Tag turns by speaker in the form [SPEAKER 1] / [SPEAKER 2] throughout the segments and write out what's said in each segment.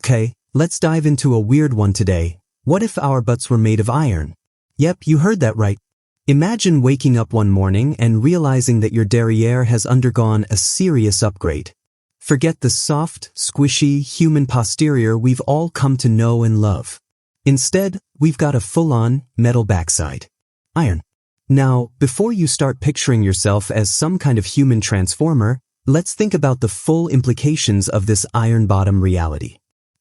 [SPEAKER 1] Okay, let's dive into a weird one today. What if our butts were made of iron? Yep, you heard that right. Imagine waking up one morning and realizing that your derriere has undergone a serious upgrade. Forget the soft, squishy, human posterior we've all come to know and love. Instead, we've got a full-on, metal backside. Iron. Now, before you start picturing yourself as some kind of human transformer, let's think about the full implications of this iron bottom reality.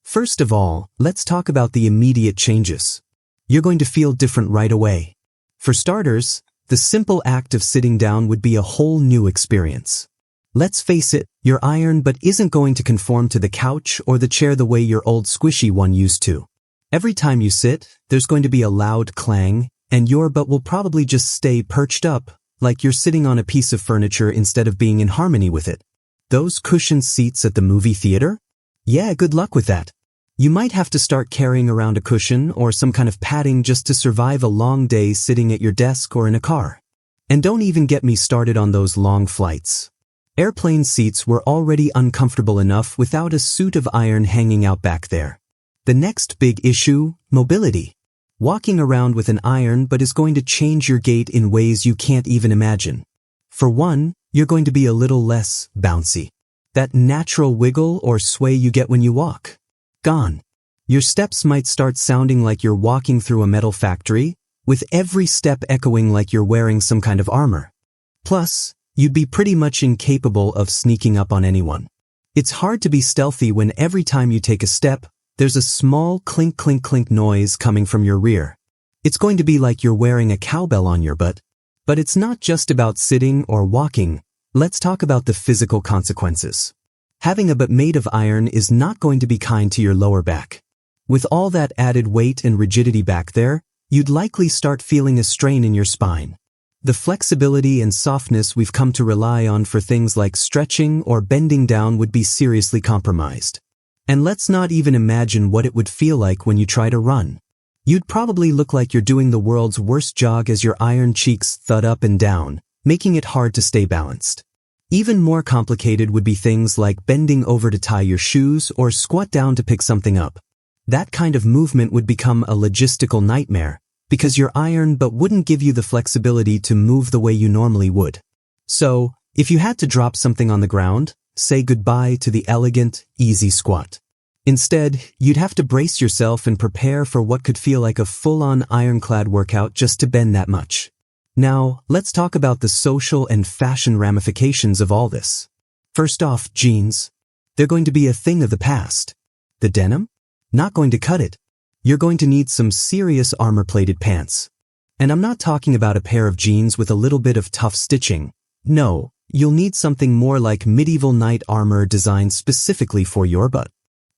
[SPEAKER 1] First of all, let's talk about the immediate changes. You're going to feel different right away. For starters, the simple act of sitting down would be a whole new experience. Let's face it, your iron butt isn't going to conform to the couch or the chair the way your old squishy one used to. Every time you sit, there's going to be a loud clang, and your butt will probably just stay perched up, like you're sitting on a piece of furniture instead of being in harmony with it. Those cushioned seats at the movie theater? Yeah, good luck with that. You might have to start carrying around a cushion or some kind of padding just to survive a long day sitting at your desk or in a car. And don't even get me started on those long flights. Airplane seats were already uncomfortable enough without a suit of iron hanging out back there. The next big issue, mobility. Walking around with an iron butt is going to change your gait in ways you can't even imagine. For one, you're going to be a little less bouncy. That natural wiggle or sway you get when you walk. Gone. Your steps might start sounding like you're walking through a metal factory, with every step echoing like you're wearing some kind of armor. Plus, you'd be pretty much incapable of sneaking up on anyone. It's hard to be stealthy when every time you take a step, there's a small clink clink clink noise coming from your rear. It's going to be like you're wearing a cowbell on your butt. But it's not just about sitting or walking. Let's talk about the physical consequences. Having a butt made of iron is not going to be kind to your lower back. With all that added weight and rigidity back there, you'd likely start feeling a strain in your spine. The flexibility and softness we've come to rely on for things like stretching or bending down would be seriously compromised. And let's not even imagine what it would feel like when you try to run. You'd probably look like you're doing the world's worst jog as your iron cheeks thud up and down, making it hard to stay balanced. Even more complicated would be things like bending over to tie your shoes or squat down to pick something up. That kind of movement would become a logistical nightmare, because your iron butt wouldn't give you the flexibility to move the way you normally would. So, if you had to drop something on the ground, say goodbye to the elegant, easy squat. Instead, you'd have to brace yourself and prepare for what could feel like a full-on ironclad workout just to bend that much. Now, let's talk about the social and fashion ramifications of all this. First off, jeans. They're going to be a thing of the past. The denim? Not going to cut it. You're going to need some serious armor-plated pants. And I'm not talking about a pair of jeans with a little bit of tough stitching. No, you'll need something more like medieval knight armor designed specifically for your butt.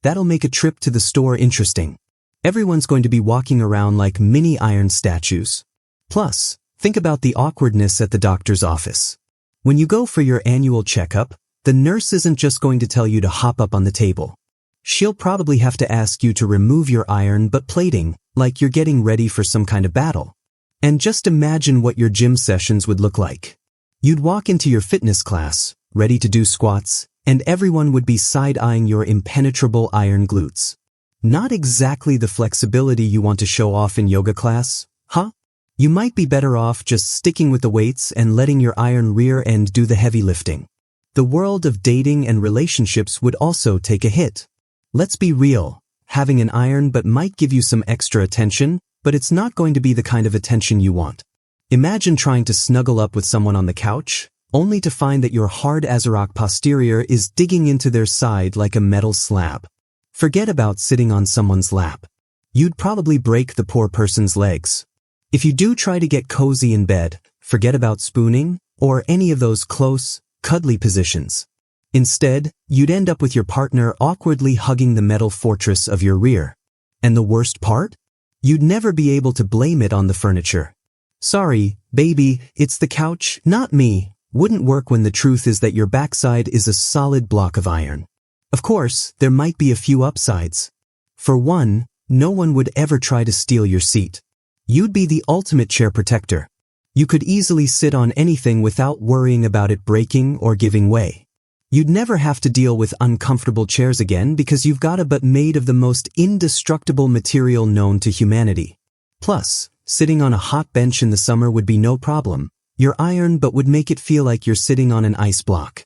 [SPEAKER 1] That'll make a trip to the store interesting. Everyone's going to be walking around like mini iron statues. Plus, think about the awkwardness at the doctor's office. When you go for your annual checkup, the nurse isn't just going to tell you to hop up on the table. She'll probably have to ask you to remove your iron butt plating, like you're getting ready for some kind of battle. And just imagine what your gym sessions would look like. You'd walk into your fitness class, ready to do squats, and everyone would be side-eyeing your impenetrable iron glutes. Not exactly the flexibility you want to show off in yoga class, huh? You might be better off just sticking with the weights and letting your iron rear end do the heavy lifting. The world of dating and relationships would also take a hit. Let's be real, having an iron butt might give you some extra attention, but it's not going to be the kind of attention you want. Imagine trying to snuggle up with someone on the couch, only to find that your hard as a rock posterior is digging into their side like a metal slab. Forget about sitting on someone's lap. You'd probably break the poor person's legs. If you do try to get cozy in bed, forget about spooning or any of those close, cuddly positions. Instead, you'd end up with your partner awkwardly hugging the metal fortress of your rear. And the worst part? You'd never be able to blame it on the furniture. Sorry, baby, it's the couch, not me. Wouldn't work when the truth is that your backside is a solid block of iron. Of course, there might be a few upsides. For one, no one would ever try to steal your seat. You'd be the ultimate chair protector. You could easily sit on anything without worrying about it breaking or giving way. You'd never have to deal with uncomfortable chairs again because you've got a butt made of the most indestructible material known to humanity. Plus, sitting on a hot bench in the summer would be no problem. Your iron butt would make it feel like you're sitting on an ice block.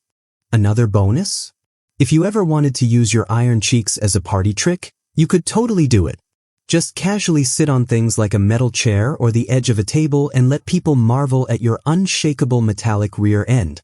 [SPEAKER 1] Another bonus? If you ever wanted to use your iron cheeks as a party trick, you could totally do it. Just casually sit on things like a metal chair or the edge of a table and let people marvel at your unshakable metallic rear end.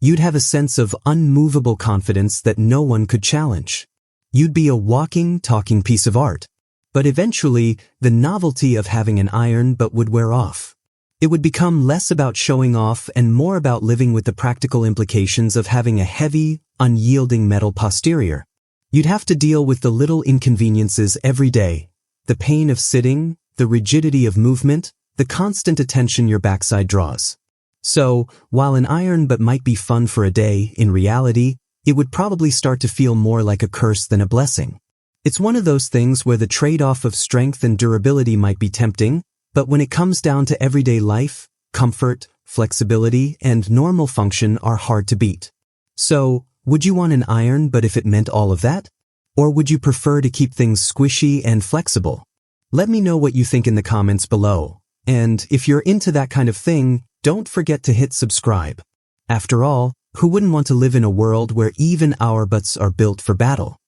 [SPEAKER 1] You'd have a sense of unmovable confidence that no one could challenge. You'd be a walking, talking piece of art. But eventually, the novelty of having an iron butt would wear off. It would become less about showing off and more about living with the practical implications of having a heavy, unyielding metal posterior. You'd have to deal with the little inconveniences every day. The pain of sitting, the rigidity of movement, the constant attention your backside draws. So, while an iron butt might be fun for a day, in reality, it would probably start to feel more like a curse than a blessing. It's one of those things where the trade-off of strength and durability might be tempting, but when it comes down to everyday life, comfort, flexibility, and normal function are hard to beat. So, would you want an iron butt if it meant all of that? Or would you prefer to keep things squishy and flexible? Let me know what you think in the comments below. And if you're into that kind of thing, don't forget to hit subscribe. After all, who wouldn't want to live in a world where even our butts are built for battle?